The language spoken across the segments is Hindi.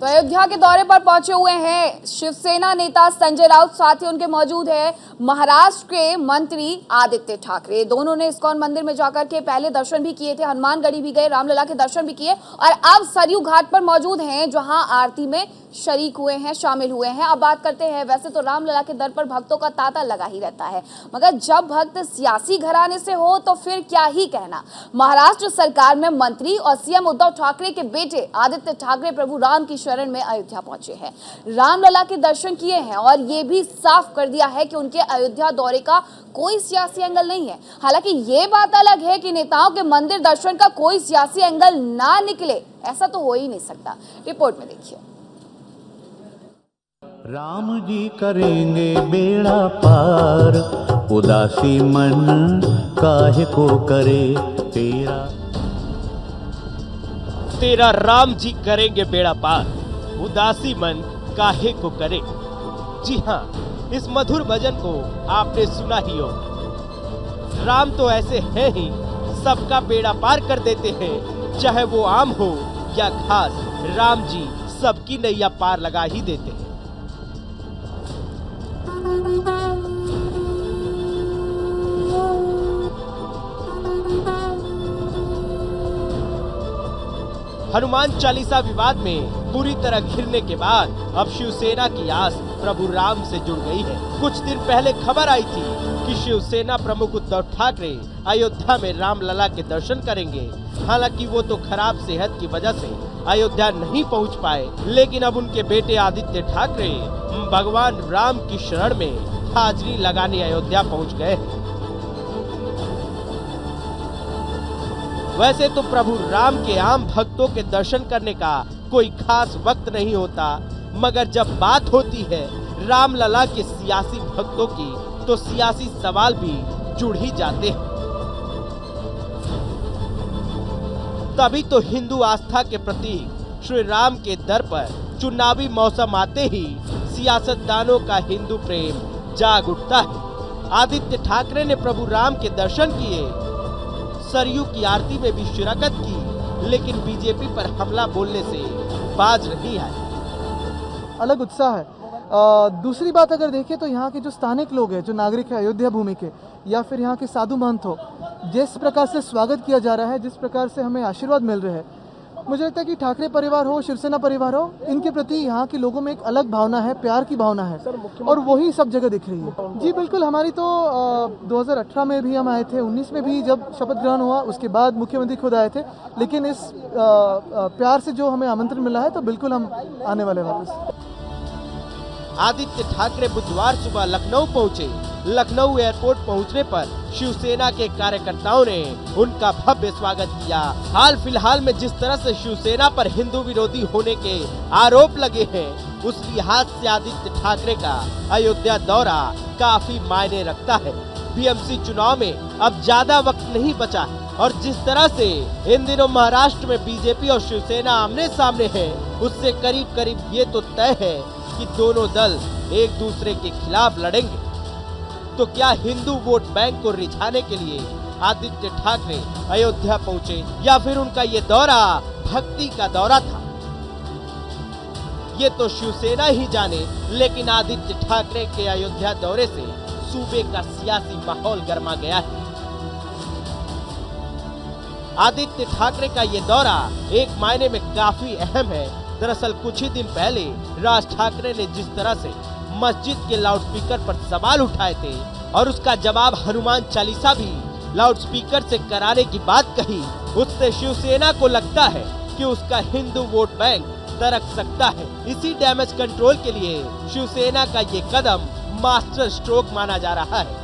तो अयोध्या के दौरे पर पहुंचे हुए हैं शिवसेना नेता संजय राउत, साथ ही उनके मौजूद है महाराष्ट्र के मंत्री आदित्य ठाकरे। दोनों ने इस्कॉन मंदिर में जाकर के पहले दर्शन भी किए थे, हनुमानगढ़ी भी गए, रामलला के दर्शन भी किए और अब सरयू घाट पर मौजूद हैं, जहां आरती में शरीक हुए हैं, शामिल हुए हैं। अब बात करते हैं, वैसे तो रामलला के दर पर भक्तों का तांता लगा ही रहता है, मगर जब भक्त सियासी घराने से हो तो फिर क्या ही कहना। महाराष्ट्र सरकार में मंत्री और सीएम उद्धव ठाकरे के बेटे आदित्य ठाकरे प्रभु राम की शरण में अयोध्या पहुंचे हैं, रामलला के दर्शन किए हैं और ये भी साफ कर दिया है कि उनके अयोध्या दौरे का कोई सियासी एंगल नहीं है। हालांकि ये बात अलग है कि नेताओं के मंदिर दर्शन का कोई सियासी एंगल ना निकले, ऐसा तो हो ही नहीं सकता। रिपोर्ट में देखिए। राम जी करेंगे बेड़ा पार, उदासी मन काहे को करे तेरा राम जी करेंगे बेड़ा पार, उदासी मन काहे को करे। जी हाँ, इस मधुर भजन को आपने सुना ही होगा। राम तो ऐसे हैं ही, सबका बेड़ा पार कर देते हैं, चाहे वो आम हो या खास। राम जी सबकी नैया पार लगा ही देते हैं। हनुमान चालीसा विवाद में पूरी तरह घिरने के बाद अब शिवसेना की आस प्रभु राम से जुड़ गई है। कुछ दिन पहले खबर आई थी कि शिवसेना प्रमुख उद्धव ठाकरे अयोध्या में रामलला के दर्शन करेंगे। हालांकि वो तो खराब सेहत की वजह से अयोध्या नहीं पहुंच पाए, लेकिन अब उनके बेटे आदित्य ठाकरे भगवान राम की शरण में हाजिरी लगाने अयोध्या पहुंच गए। वैसे तो प्रभु राम के आम भक्तों के दर्शन करने का कोई खास वक्त नहीं होता, मगर जब बात होती है रामलला के सियासी भक्तों की तो सियासी सवाल भी जुड़ ही जाते हैं। तभी तो हिंदू आस्था के प्रतीक श्री राम के दर पर चुनावी मौसम आते ही सियासतदानों का हिंदू प्रेम जाग उठता है। आदित्य ठाकरे ने प्रभु राम के दर्शन किए, सरयू की आरती में भी शिरकत की, लेकिन बीजेपी पर हमला बोलने से बाज नहीं आए। अलग उत्साह है। दूसरी बात अगर देखें तो यहाँ के जो स्थानिक लोग हैं, जो नागरिक है अयोध्या भूमि के, या फिर यहाँ के साधु महंत हो, जिस प्रकार से स्वागत किया जा रहा है, जिस प्रकार से हमें आशीर्वाद मिल रहे हैं, मुझे लगता है कि ठाकरे परिवार हो, शिवसेना परिवार हो, इनके प्रति यहाँ के लोगों में एक अलग भावना है, प्यार की भावना है, और वही सब जगह दिख रही है। जी बिल्कुल, हमारी तो 2018 में भी हम आए थे, 19 में भी जब शपथ ग्रहण हुआ उसके बाद मुख्यमंत्री खुद आए थे, लेकिन इस प्यार से जो हमें आमंत्रण मिला है तो बिल्कुल हम आने वाले वापस। आदित्य ठाकरे बुधवार सुबह लखनऊ पहुंचे। लखनऊ एयरपोर्ट पहुंचने पर शिवसेना के कार्यकर्ताओं ने उनका भव्य स्वागत किया। हाल फिलहाल में जिस तरह से शिवसेना पर हिंदू विरोधी होने के आरोप लगे हैं, उस लिहाज से आदित्य ठाकरे का अयोध्या दौरा काफी मायने रखता है। बीएमसी चुनाव में अब ज्यादा वक्त नहीं बचा है और जिस तरह से इन दिनों महाराष्ट्र में बीजेपी और शिवसेना आमने सामने है, उससे करीब करीब ये तो तय है कि दोनों दल एक दूसरे के खिलाफ लड़ेंगे। तो क्या हिंदू वोट बैंक को रिझाने के लिए आदित्य ठाकरे अयोध्या पहुंचे या फिर उनका ये दौरा भक्ति का दौरा था, ये तो शिवसेना ही जाने। लेकिन आदित्य ठाकरे के अयोध्या दौरे से सूबे का सियासी माहौल गर्मा गया है। आदित्य ठाकरे का ये दौरा एक मायने में काफी अहम है। दरअसल कुछ ही दिन पहले राज ठाकरे ने जिस तरह से मस्जिद के लाउडस्पीकर पर सवाल उठाए थे और उसका जवाब हनुमान चालीसा भी लाउडस्पीकर से कराने की बात कही, उससे शिवसेना को लगता है कि उसका हिंदू वोट बैंक दरक सकता है। इसी डैमेज कंट्रोल के लिए शिवसेना का ये कदम मास्टर स्ट्रोक माना जा रहा है।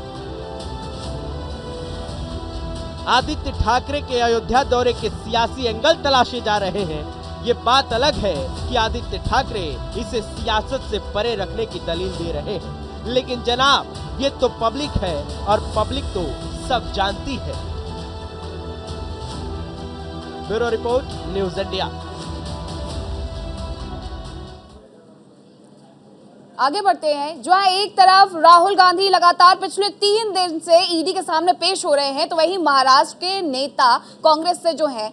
आदित्य ठाकरे के अयोध्या दौरे के सियासी एंगल तलाशे जा रहे हैं। ये बात अलग है कि आदित्य ठाकरे इसे सियासत से परे रखने की दलील दे रहे हैं, लेकिन जनाब ये तो पब्लिक है और पब्लिक तो सब जानती है। Bureau report, news India. आगे बढ़ते हैं। जहां एक तरफ राहुल गांधी लगातार पिछले 3 दिन से ईडी के सामने पेश हो रहे हैं, तो वहीं महाराष्ट्र के नेता कांग्रेस से जो हैं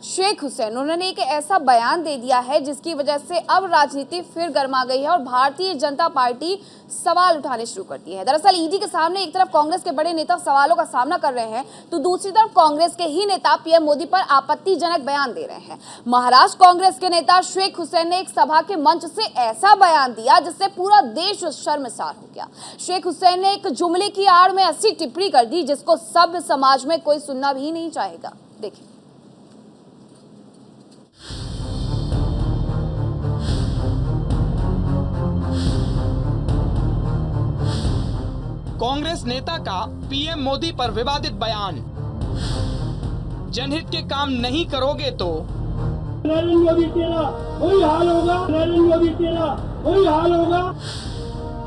शेख हुसैन, उन्होंने एक ऐसा बयान दे दिया है जिसकी वजह से अब राजनीति फिर गर्मा गई है और भारतीय जनता पार्टी सवाल उठाने शुरू कर दिए हैं। दरअसल ईडी के सामने एक तरफ कांग्रेस के बड़े नेता सवालों का सामना कर रहे हैं, तो दूसरी तरफ कांग्रेस के ही नेता पीएम मोदी पर आपत्तिजनक बयान दे रहे हैं। महाराष्ट्र कांग्रेस के नेता शेख हुसैन ने एक सभा के मंच से ऐसा बयान दिया जिससे पूरा देश शर्मसार हो गया। शेख हुसैन ने एक जुमले की आड़ में ऐसी टिप्पणी कर दी जिसको सभ्य समाज में कोई सुनना भी नहीं चाहेगा। देखिए। कांग्रेस नेता का पीएम मोदी पर विवादित बयान, जनहित के काम नहीं करोगे तो नरेंद्र मोदी तेरा वही हाल होगा, नरेंद्र मोदी तेरा वही हाल होगा।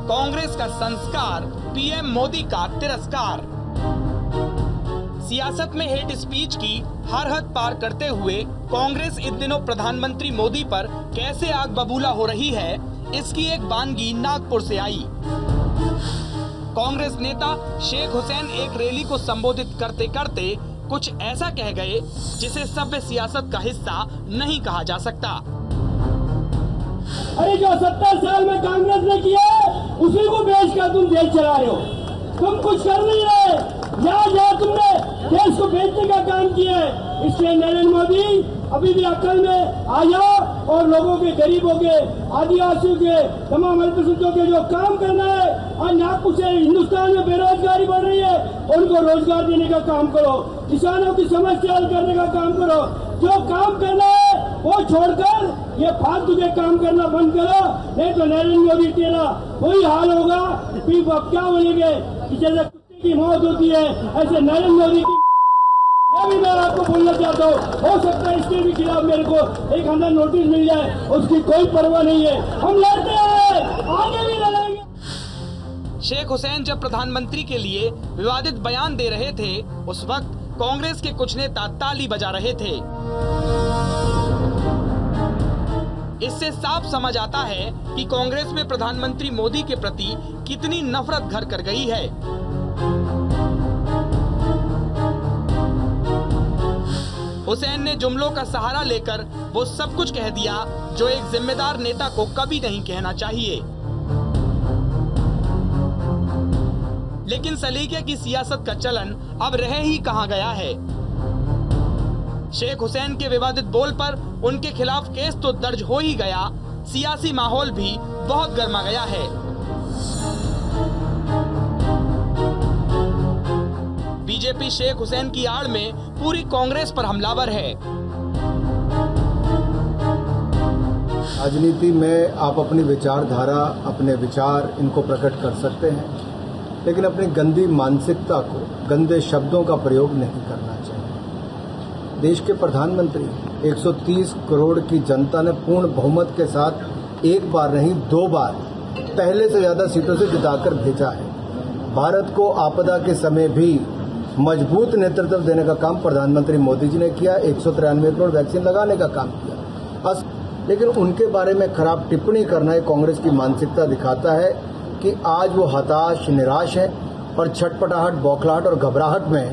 कांग्रेस का संस्कार, पीएम मोदी का तिरस्कार। सियासत में हेट स्पीच की हर हद पार करते हुए कांग्रेस इन दिनों प्रधानमंत्री मोदी पर कैसे आग बबूला हो रही है, इसकी एक वानगी नागपुर से आई। कांग्रेस नेता शेख हुसैन एक रैली को संबोधित करते करते कुछ ऐसा कह गए जिसे सभ्य सियासत का हिस्सा नहीं कहा जा सकता। अरे जो 70 साल में कांग्रेस ने किया उसी को बेच कर तुम देश चला रहे हो, तुम कुछ कर नहीं रहे। जहाँ तुमने देश को बेचने का काम किया है, इसलिए नरेंद्र मोदी अभी भी अक्ल में आ जाओ और लोगों के, गरीबों के, आदिवासियों के, तमाम अल्पसंख्यकों के जो काम करना है। आज नागपुर से हिंदुस्तान में बेरोजगारी बढ़ रही है, उनको रोजगार देने का काम करो, किसानों की समस्या हल करने का काम करो। जो काम करना है वो छोड़कर ये फालतू के काम करना बंद करो, नहीं तो नरेंद्र मोदी तेरा वही हाल होगा। फिर आप क्या बोलेंगे कि जैसे कुत्ते की मौत होती है ऐसे नरेंद्र मोदी की। ये भी मैं आपको बोलना चाहता हूँ, हो सकता है इसके भी खिलाफ मेरे को एक अंदर नोटिस मिल जाए, उसकी कोई परवाह नहीं है। हम लड़ते हैं, आगे भी लड़ेंगे। शेख हुसैन जब प्रधानमंत्री के लिए विवादित बयान दे रहे थे, उस वक्त कांग्रेस के कुछ नेता ताली बजा रहे थे। इससे साफ समझ आता है कि कांग्रेस में प्रधानमंत्री मोदी के प्रति कितनी नफरत घर कर गई है। हुसैन ने जुमलों का सहारा लेकर वो सब कुछ कह दिया जो एक जिम्मेदार नेता को कभी नहीं कहना चाहिए। लेकिन सलीके की सियासत का चलन अब रह ही कहां गया है। शेख हुसैन के विवादित बोल पर उनके खिलाफ केस तो दर्ज हो ही गया, सियासी माहौल भी बहुत गर्मा गया है। बीजेपी शेख हुसैन की आड़ में पूरी कांग्रेस पर हमलावर है। राजनीति में आप अपनी विचारधारा, अपने विचार इनको प्रकट कर सकते हैं, लेकिन अपनी गंदी मानसिकता को, गंदे शब्दों का प्रयोग नहीं करना चाहिए। देश के प्रधानमंत्री 130 करोड़ की जनता ने पूर्ण बहुमत के साथ एक बार नहीं 2 बार पहले से ज्यादा सीटों से जिताकर भेजा है। भारत को आपदा के समय भी मजबूत नेतृत्व देने का काम प्रधानमंत्री मोदी जी ने किया, 193 करोड़ वैक्सीन लगाने का काम किया। लेकिन उनके बारे में खराब टिप्पणी करना ये कांग्रेस की मानसिकता दिखाता है कि आज वो हताश, निराश है और छटपटाहट, बौखलाहट और घबराहट में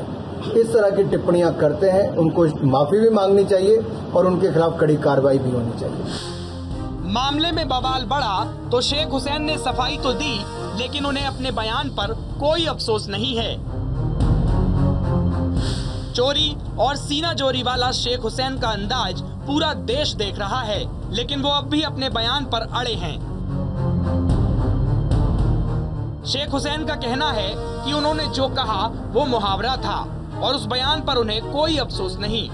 इस तरह की टिप्पणियां करते हैं। उनको माफी भी मांगनी चाहिए और उनके खिलाफ कड़ी कार्रवाई भी होनी चाहिए। मामले में बवाल बढ़ा तो शेख हुसैन ने सफाई तो दी, लेकिन उन्हें अपने बयान पर कोई अफसोस नहीं है। चोरी और सीना जोरी वाला शेख हुसैन का अंदाज पूरा देश देख रहा है, लेकिन वो अब भी अपने बयान पर अड़े हैं। शेख हुसैन का कहना है कि उन्होंने जो कहा वो मुहावरा था और उस बयान पर उन्हें कोई अफसोस नहीं।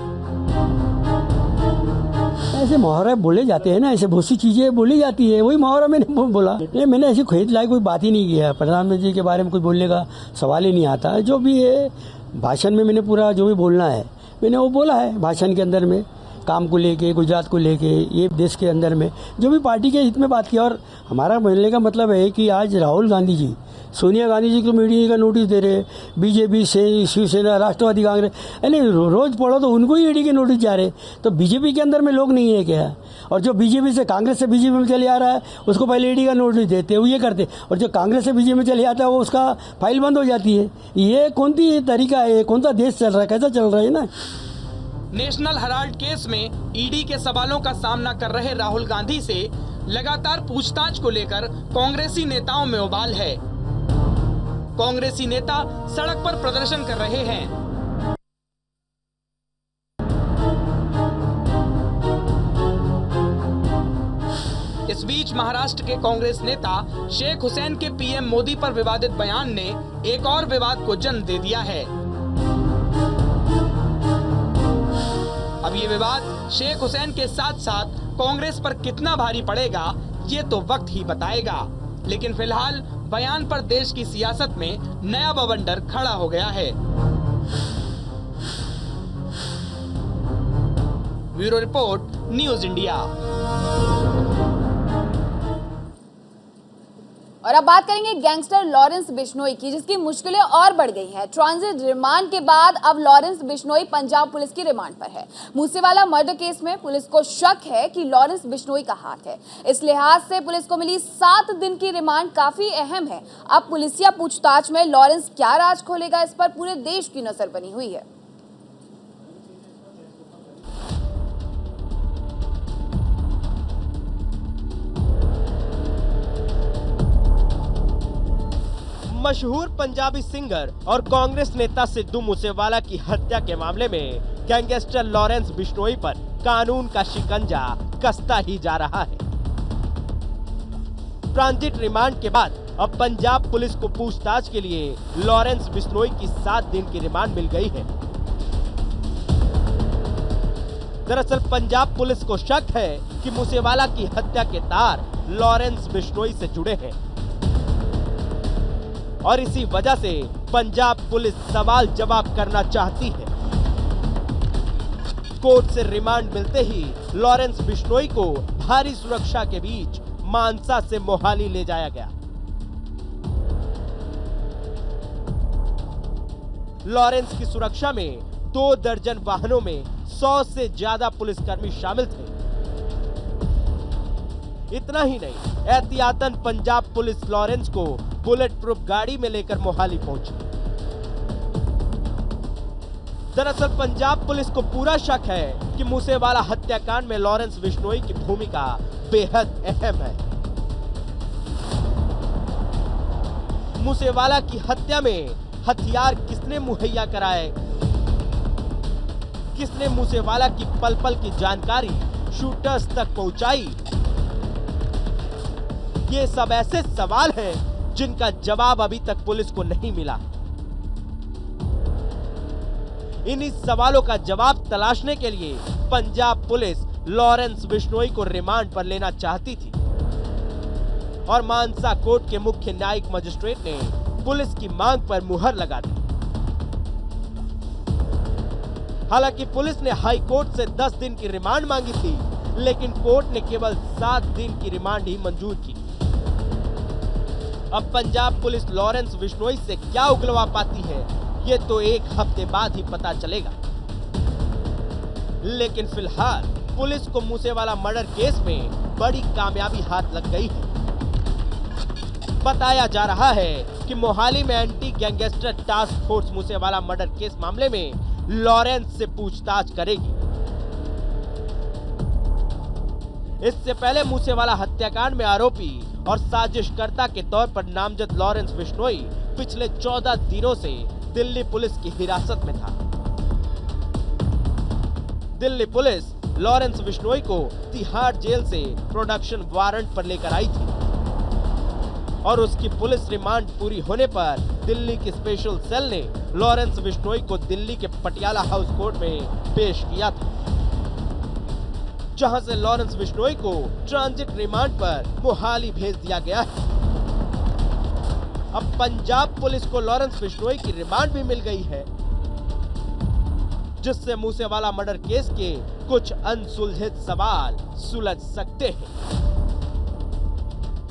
ऐसे मुहावरे बोले जाते हैं ना, ऐसे बहुत सी चीजें बोली जाती है, वही मुहावरा मैंने बोला। नहीं, मैंने ऐसी खरीद लाई कोई बात ही नहीं किया। प्रधानमंत्री जी के बारे में कुछ बोलने का सवाल ही नहीं आता। जो भी है भाषण में मैंने पूरा जो भी बोलना है मैंने वो बोला है भाषण के अंदर में, काम को लेके, गुजरात को लेके, ये देश के अंदर में जो भी पार्टी के हित में बात किया। और हमारा बोलने का मतलब है कि आज राहुल गांधी जी, सोनिया गांधी जी को मीडिया का नोटिस दे रहे, बीजेपी से शिवसेना, राष्ट्रवादी कांग्रेस, यानी रोज पढ़ो तो उनको ही ईडी के नोटिस जा रहे। तो बीजेपी के अंदर में लोग नहीं है क्या? और जो बीजेपी से, कांग्रेस से बीजेपी में चले आ रहा है उसको पहले ईडी का नोटिस देते, वो ये करते। और जो कांग्रेस से बीजेपी में चले आता है वो उसका फाइल बंद हो जाती है। ये कौन सी तरीका है? कौन सा देश चल रहा है? कैसा चल रहा है ना? नेशनल हेराल्ड केस में ईडी के सवालों का सामना कर रहे राहुल गांधी से लगातार पूछताछ को लेकर कांग्रेसी नेताओं में उबाल है। कांग्रेसी नेता सड़क पर प्रदर्शन कर रहे हैं। इस बीच महाराष्ट्र के कांग्रेस नेता शेख हुसैन के पीएम मोदी पर विवादित बयान ने एक और विवाद को जन्म दे दिया है। अब ये विवाद शेख हुसैन के साथ साथ कांग्रेस पर कितना भारी पड़ेगा ये तो वक्त ही बताएगा, लेकिन फिलहाल बयान पर देश की सियासत में नया बवंडर खड़ा हो गया है। Bureau report, news India. और अब बात करेंगे गैंगस्टर लॉरेंस बिश्नोई की, जिसकी मुश्किलें और बढ़ गई हैं। ट्रांजिट रिमांड के बाद अब लॉरेंस बिश्नोई पंजाब पुलिस की रिमांड पर है। मूसेवाला मर्डर केस में पुलिस को शक है कि लॉरेंस बिश्नोई का हाथ है। इस लिहाज से पुलिस को मिली 7 दिन की रिमांड काफी अहम है। अब पुलिसिया पूछताछ में लॉरेंस क्या राज खोलेगा, इस पर पूरे देश की नजर बनी हुई है। मशहूर पंजाबी सिंगर और कांग्रेस नेता सिद्धू मूसेवाला की हत्या के मामले में गैंगस्टर लॉरेंस बिश्नोई पर कानून का शिकंजा कसता ही जा रहा है। ट्रांजिट रिमांड के बाद अब पंजाब पुलिस को पूछताछ के लिए लॉरेंस बिश्नोई की 7 दिन की रिमांड मिल गई है। दरअसल पंजाब पुलिस को शक है कि मूसेवाला की हत्या के तार लॉरेंस बिश्नोई से जुड़े हैं और इसी वजह से पंजाब पुलिस सवाल जवाब करना चाहती है। कोर्ट से रिमांड मिलते ही लॉरेंस बिश्नोई को भारी सुरक्षा के बीच मानसा से मोहाली ले जाया गया। लॉरेंस की सुरक्षा में 2 दर्जन वाहनों में 100 से ज्यादा पुलिसकर्मी शामिल थे। इतना ही नहीं, एहतियातन पंजाब पुलिस लॉरेंस को बुलेट प्रूफ गाड़ी में लेकर मोहाली पहुंची। दरअसल पंजाब पुलिस को पूरा शक है कि मूसेवाला हत्याकांड में लॉरेंस बिश्नोई की भूमिका बेहद अहम है। मूसेवाला की हत्या में हथियार किसने मुहैया कराए, किसने मूसेवाला की पल पल की जानकारी शूटर्स तक पहुंचाई, ये सब ऐसे सवाल हैं जिनका जवाब अभी तक पुलिस को नहीं मिला। इन्हीं सवालों का जवाब तलाशने के लिए पंजाब पुलिस लॉरेंस बिश्नोई को रिमांड पर लेना चाहती थी और मानसा कोर्ट के मुख्य न्यायिक मजिस्ट्रेट ने पुलिस की मांग पर मुहर लगा दी। हालांकि पुलिस ने हाई कोर्ट से 10 दिन की रिमांड मांगी थी, लेकिन कोर्ट ने केवल 7 दिन की रिमांड ही मंजूर की। अब पंजाब पुलिस लॉरेंस बिश्नोई से क्या उगलवा पाती है, ये तो 1 हफ्ते बाद ही पता चलेगा। लेकिन फिलहाल पुलिस को मूसेवाला मर्डर केस में बड़ी कामयाबी हाथ लग गई है। बताया जा रहा है कि मोहाली में anti gangster task force Moosewala murder case मामले में लॉरेंस से पूछताछ करेगी। इससे पहले मूसेवाला हत्याकांड में आरोपी और साजिशकर्ता के तौर पर नामजद लॉरेंस बिश्नोई पिछले 14 दिनों से दिल्ली पुलिस की हिरासत में था। दिल्ली पुलिस लॉरेंस बिश्नोई को तिहाड़ जेल से प्रोडक्शन वारंट पर लेकर आई थी और उसकी पुलिस रिमांड पूरी होने पर दिल्ली की स्पेशल सेल ने लॉरेंस बिश्नोई को दिल्ली के पटियाला हाउस कोर्ट में पेश किया था, जहां से लॉरेंस बिश्नोई को ट्रांजिट रिमांड पर मोहाली भेज दिया गया है। अब पंजाब पुलिस को लॉरेंस बिश्नोई की रिमांड भी मिल गई है, जिससे मूसेवाला मर्डर केस के कुछ अनसुलझे सवाल सुलझ सकते हैं।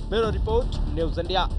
Bureau report, news India.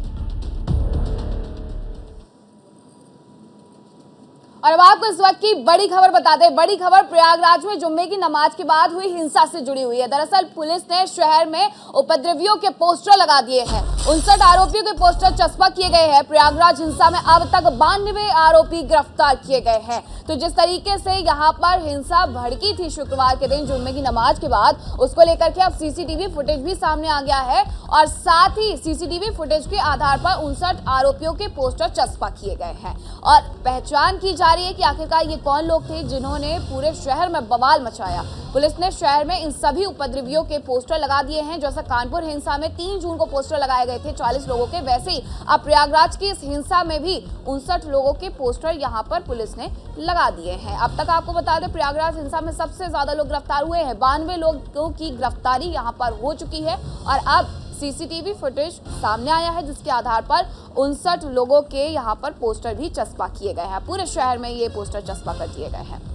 और अब आपको इस वक्त की बड़ी खबर बता दें। बड़ी खबर प्रयागराज में जुम्मे की नमाज के बाद हुई हिंसा से जुड़ी हुई है। दरअसल पुलिस ने शहर में उपद्रवियों के पोस्टर लगा दिए हैं। 59 आरोपियों के पोस्टर चस्पा किए गए हैं। प्रयागराज हिंसा में अब तक 92 आरोपी गिरफ्तार किए गए हैं। तो जिस तरीके से यहाँ पर हिंसा भड़की थी शुक्रवार के दिन जुम्मे की नमाज के बाद, उसको लेकर के अब सीसीटीवी फुटेज भी सामने आ गया है और साथ ही सीसीटीवी फुटेज के आधार पर 59 आरोपियों के पोस्टर चस्पा किए गए हैं और पहचान की जा रही है कि आखिरकार ये कौन लोग थे जिन्होंने पूरे शहर में बवाल मचाया। पुलिस ने शहर में इन सभी उपद्रवियों के पोस्टर लगा दिए हैं। जैसा कानपुर हिंसा में 3 जून को पोस्टर लगाए गए थे 40 लोगों के, वैसे ही अब प्रयागराज की इस हिंसा में भी 59 लोगों के पोस्टर यहां पर पुलिस ने लगा दिए हैं। अब तक आपको बता दें, प्रयागराज हिंसा में सबसे ज्यादा लोग गिरफ्तार हुए हैं। 92 लोगों की गिरफ्तारी यहां पर हो चुकी है और अब सीसीटीवी फुटेज सामने आया है जिसके आधार पर 59 लोगों के यहां पर पोस्टर भी चस्पा किए गए हैं। पूरे शहर में ये पोस्टर चस्पा कर दिए गए हैं।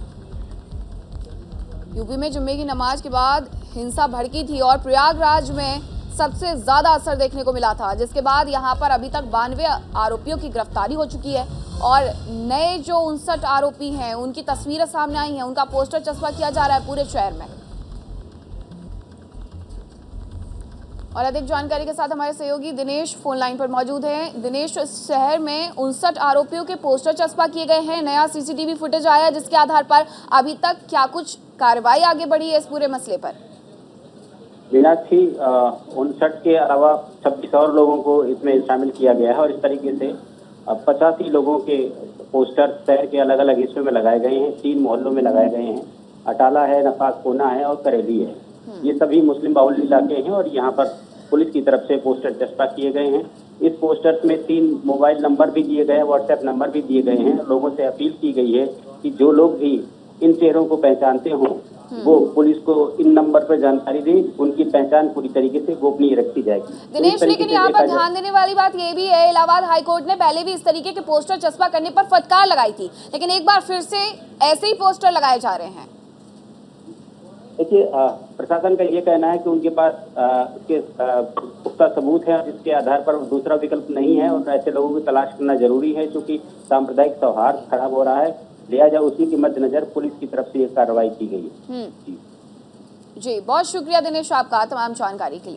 यूपी में जुम्मे की नमाज के बाद हिंसा भड़की थी और प्रयागराज में सबसे ज्यादा असर देखने को मिला था, जिसके बाद यहां पर अभी तक 92 आरोपियों की गिरफ्तारी हो चुकी है और नए जो 59 आरोपी हैं उनकी तस्वीरें सामने आई हैं, उनका पोस्टर चस्पा किया जा रहा है पूरे शहर में। और अधिक जानकारी के साथ हमारे सहयोगी दिनेश फोन लाइन पर मौजूद हैं। दिनेश, शहर में 59 आरोपियों के पोस्टर चस्पा किए गए हैं, नया सीसीटीवी फुटेज आया जिसके आधार पर अभी तक क्या कुछ कार्रवाई आगे बढ़ी है इस पूरे मसले पर? मीनाक्षी, 59 के अलावा 26 और लोगों को इसमें शामिल किया गया है और इस तरीके से 85 लोगों के पोस्टर शहर के अलग अलग हिस्सों में लगाए गए हैं। 3 मोहल्लों में लगाए गए हैं, अटाला है, नफास कोना है और करेली है। ये सभी मुस्लिम बाहुल इलाके हैं और यहाँ पर पुलिस की तरफ से पोस्टर चस्पा किए गए हैं। इस पोस्टर्स में 3 मोबाइल नंबर भी दिए गए हैं, व्हाट्सएप नंबर भी दिए गए हैं। लोगों से अपील की गई है कि जो लोग भी इन चेहरों को पहचानते हों वो पुलिस को इन नंबर पर जानकारी दें, उनकी पहचान पूरी तरीके से गोपनीय रखी जाएगी। दिनेश, लेकिन यहाँ पर ध्यान देने वाली बात ये भी है, इलाहाबाद हाईकोर्ट ने पहले भी इस तरीके के पोस्टर चस्पा करने पर फटकार लगाई थी, लेकिन एक बार फिर से ऐसे ही पोस्टर लगाए जा रहे हैं। देखिए, प्रशासन का ये कहना है कि उनके पास इसके पुख्ता सबूत है, जिसके आधार पर दूसरा विकल्प नहीं है और ऐसे लोगों की तलाश करना जरूरी है, क्योंकि सांप्रदायिक सौहार्द खराब हो रहा है। लिहाजा उसी के मद्देनजर पुलिस की तरफ से ये कार्रवाई की गई है। जी, बहुत शुक्रिया दिनेश आपका तमाम जानकारी के लिए।